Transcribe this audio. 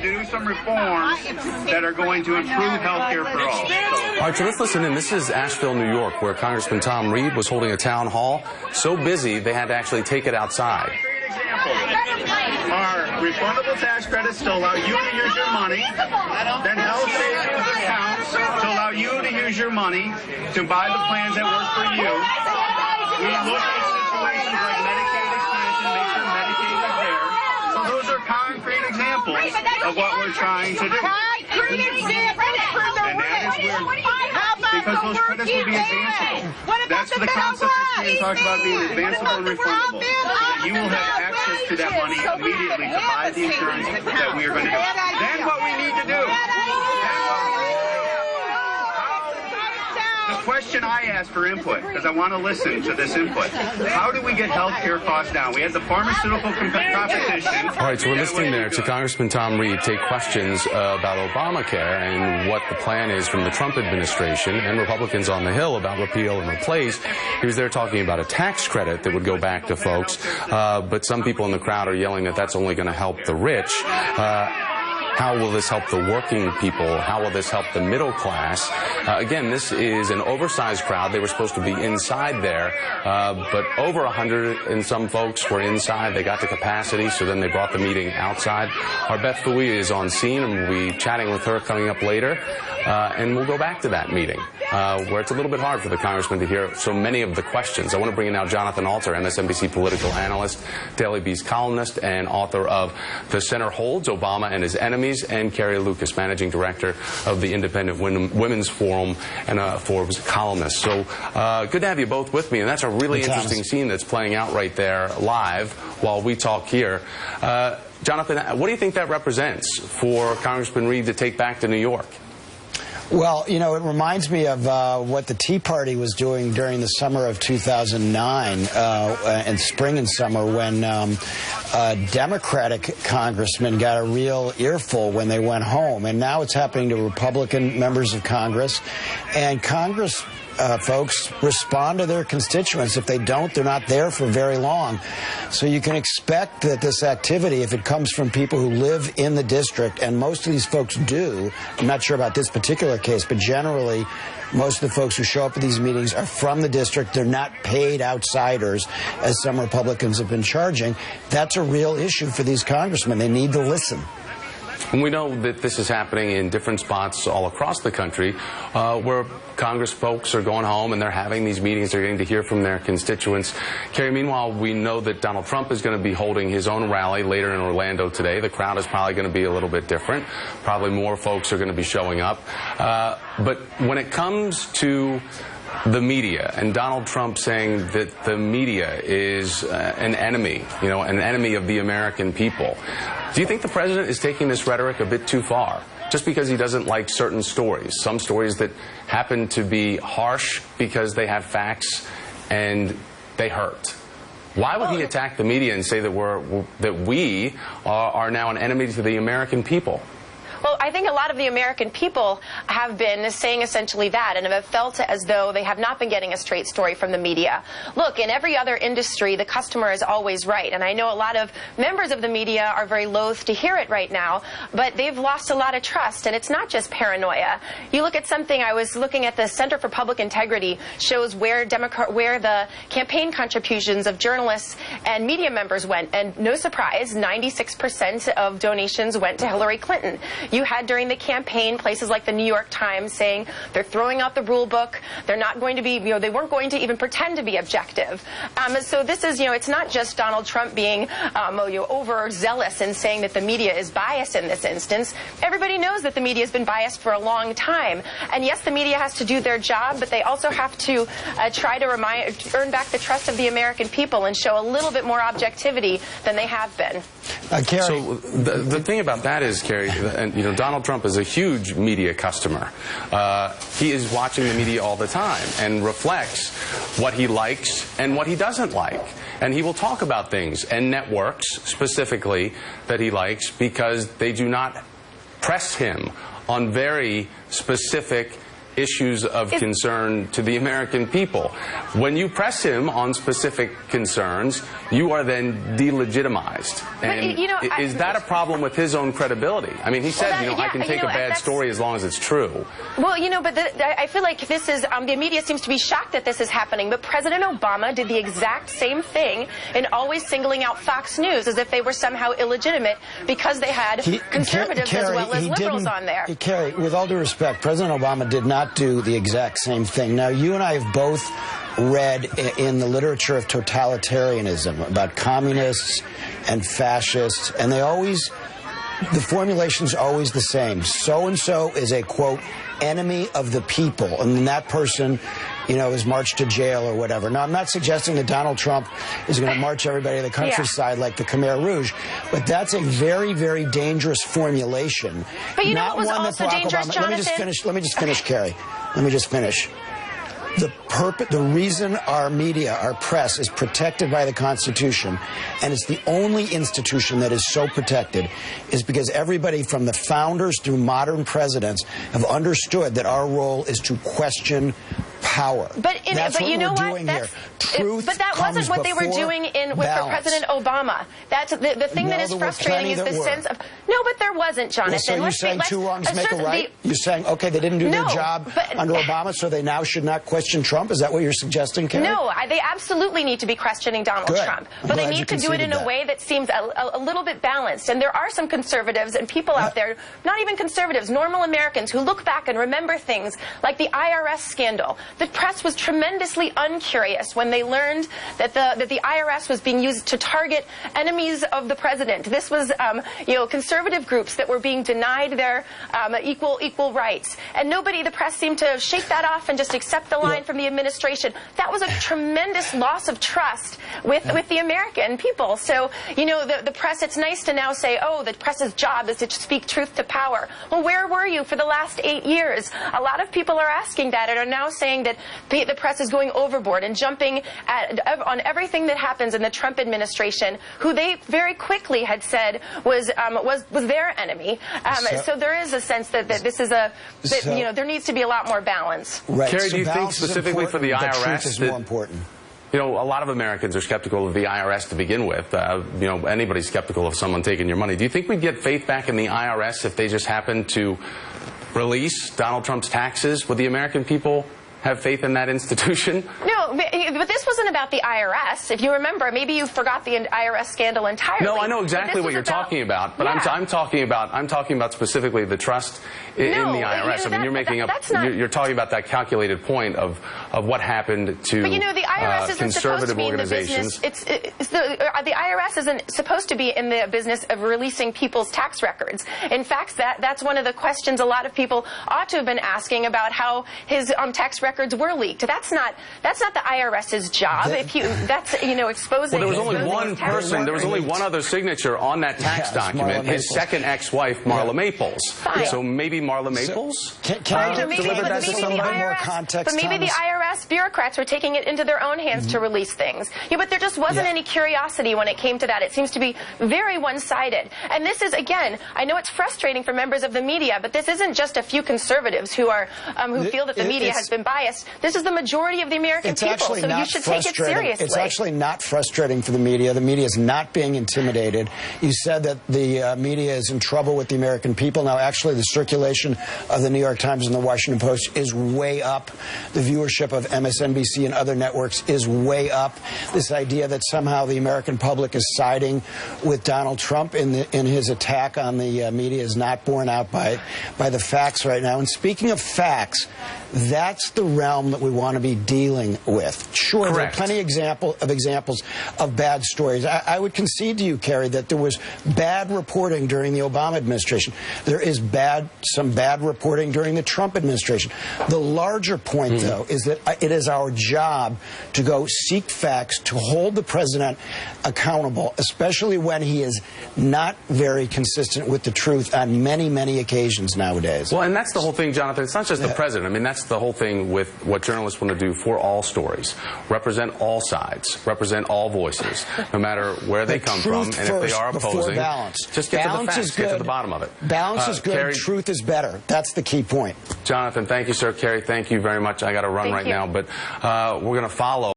do some reforms that are going to improve health care for all. All right, so let's listen in. This is Asheville, New York, where Congressman Tom Reed was holding a town hall. So busy, they had to actually take it outside. Great example. Our refundable tax credits to allow you to use your money, then health savings accounts to allow you to use your money to buy the plans that work for you. We look at situations like Medicaid expansion, make sure Medicaid is there. So those are concrete examples of what we're trying to do. And that is where, because those credits will be advanceable. That's the concept that Steve talked about being advanceable and refundable. So that you will have access to that money immediately to buy the insurance that we are going to do. Then what we need to do, the question I asked for input, because I want to listen to this input. How do we get health care costs down? We had the pharmaceutical competition. All right, so we're listening there to Congressman Tom Reed take questions about Obamacare and what the plan is from the Trump administration and Republicans on the Hill about repeal and replace. He was there talking about a tax credit that would go back to folks, but some people in the crowd are yelling that that's only going to help the rich. How will this help the working people? How will this help the middle class? Again, this is an oversized crowd. They were supposed to be inside there, but over 100 and some folks were inside. They got to capacity, so then they brought the meeting outside. Our Beth Fouie is on scene, and we'll be chatting with her coming up later. And we'll go back to that meeting, where it's a little bit hard for the congressman to hear so many of the questions. I want to bring in now Jonathan Alter, MSNBC political analyst, Daily Beast columnist, and author of The Center Holds, Obama and His Enemies, and Carrie Lucas, managing director of the Independent Women's Forum and a Forbes columnist. So good to have you both with me, and that's a really interesting scene that's playing out right there live while we talk here. Jonathan, what do you think that represents for Congressman Reed to take back to New York? Well, you know, it reminds me of what the Tea Party was doing during the summer of 2009 and spring and summer when Democratic congressmen got a real earful when they went home. And now it's happening to Republican members of Congress. And Congress folks respond to their constituents. If they don't, they're not there for very long. So you can expect that this activity, if it comes from people who live in the district, and most of these folks do, I'm not sure about this particular case, but generally most of the folks who show up at these meetings are from the district. They're not paid outsiders, as some Republicans have been charging. That's a real issue for these congressmen. They need to listen. And we know that this is happening in different spots all across the country where Congress folks are going home and they're having these meetings. They're getting to hear from their constituents. Carrie, meanwhile, we know that Donald Trump is going to be holding his own rally later in Orlando today. The crowd is probably going to be a little bit different. Probably more folks are going to be showing up. But when it comes to the media and Donald Trump saying that the media is an enemy, you know, an enemy of the American people, do you think the president is taking this rhetoric a bit too far? Just because he doesn't like certain stories, some stories that happen to be harsh because they have facts and they hurt. Why would he attack the media and say that we are now an enemy to the American people? Well, I think a lot of the American people have been saying essentially that and have felt as though they have not been getting a straight story from the media. Look, in every other industry, the customer is always right. And I know a lot of members of the media are very loath to hear it right now, but they've lost a lot of trust. And it's not just paranoia. You look at something, I was looking at the Center for Public Integrity, shows where the campaign contributions of journalists and media members went. And no surprise, 96% of donations went to Hillary Clinton. You had during the campaign places like the New York Times saying they're throwing out the rule book. They're not going to be, you know, they weren't going to even pretend to be objective. So this is, you know, it's not just Donald Trump being overzealous and saying that the media is biased in this instance. Everybody knows that the media has been biased for a long time. And yes, the media has to do their job, but they also have to try to earn back the trust of the American people and show a little bit more objectivity than they have been. Carrie. So the thing about that is, Carrie, and you know, Donald Trump is a huge media customer. He is watching the media all the time and reflects what he likes and what he doesn't like. And he will talk about things and networks specifically that he likes because they do not press him on very specific issues of concern to the American people. When you press him on specific concerns, you are then delegitimized. And is that a problem with his own credibility? I mean, he said, I can take a bad story as long as it's true. Well, but I feel like this is, the media seems to be shocked that this is happening, but President Obama did the exact same thing in always singling out Fox News as if they were somehow illegitimate because they had conservatives as well as liberals on there. Kerry, with all due respect, President Obama did not do the exact same thing. Now, you and I have both read in the literature of totalitarianism about communists and fascists, and the formulation's always the same. So-and-so is a, quote, enemy of the people, and then that person, is marched to jail or whatever. Now, I'm not suggesting that Donald Trump is going to march everybody to the countryside like the Khmer Rouge, but that's a very, very dangerous formulation. But what was also dangerous, Jonathan? Let me just finish, Kerry. Let me just finish. The reason our media, our press, is protected by the Constitution, and it's the only institution that is so protected, is because everybody from the founders through modern presidents have understood that our role is to question power. But you know what? But that wasn't what they were doing with President Obama. That's the thing that is frustrating is the sense of but there wasn't, Jonathan. So you're saying two wrongs make a right? You're saying okay, they didn't do their job under Obama, so they now should not question Trump? Is that what you're suggesting, Kerry? No, they absolutely need to be questioning Donald Trump, but they need to do it in a way that seems a little bit balanced. And there are some conservatives and people out there, not even conservatives, normal Americans who look back and remember things like the IRS scandal. The press was tremendously uncurious when they learned that the IRS was being used to target enemies of the president. This was, conservative groups that were being denied their equal rights. And the press seemed to shake that off and just accept the line from the administration. That was a tremendous loss of trust with the American people. So, the press, it's nice to now say, the press's job is to speak truth to power. Well, where were you for the last 8 years? A lot of people are asking that and are now saying that the press is going overboard and jumping on everything that happens in the Trump administration, who they very quickly had said was their enemy. So there is a sense that this is there needs to be a lot more balance. Right. Kerry, do you think specifically for the IRS is more important? A lot of Americans are skeptical of the IRS to begin with. Anybody's skeptical of someone taking your money. Do you think we'd get faith back in the IRS if they just happened to release Donald Trump's taxes? Would the American people have faith in that institution? No, but this wasn't about the IRS. If you remember, maybe you forgot the IRS scandal entirely. No, I know exactly what you're talking about, but I'm talking about specifically the trust in the IRS. You're talking about that calculated point of what happened to the IRS isn't conservative organizations. The IRS isn't supposed to be in the business of releasing people's tax records. In fact, that's one of the questions a lot of people ought to have been asking about how his tax records were leaked. That's not the IRS's job. Exposing. Well, there was only one person. There was only one other signature on that tax document. His second ex-wife, Marla Maples. Fine. So maybe Marla Maples. Can I deliver that to somebody more context? But maybe the IRS bureaucrats were taking it into their own hands to release things. But there just wasn't any curiosity when it came to that. It seems to be very one-sided. And this is, again, I know it's frustrating for members of the media, but this isn't just a few conservatives who feel that the media has been biased. This is the majority of the American people, so you should take it seriously. It's actually not frustrating for the media. The media is not being intimidated. You said that the media is in trouble with the American people. Now, actually, the circulation of the New York Times and the Washington Post is way up. The viewership of MSNBC and other networks is way up. This idea that somehow the American public is siding with Donald Trump in his attack on the media is not borne out by the facts right now. And speaking of facts, that's the realm that we want to be dealing with. Sure, Correct. There are plenty of examples of bad stories. I would concede to you, Kerry, that there was bad reporting during the Obama administration. There is some bad reporting during the Trump administration. The larger point, though, is that it is our job to go seek facts, to hold the president accountable, especially when he is not very consistent with the truth on many, many occasions nowadays. Well, and that's the whole thing, Jonathan. It's not just the president. I mean, that's the whole thing with what journalists want to do for all stories. Represent all sides. Represent all voices, no matter where they come from. And if they are opposing, balance. Just get to the facts. Get to the bottom of it. Balance is good. Kerry, Truth is better. That's the key point. Jonathan, thank you, sir. Carrie, thank you very much. I got to run right now, but we're going to follow.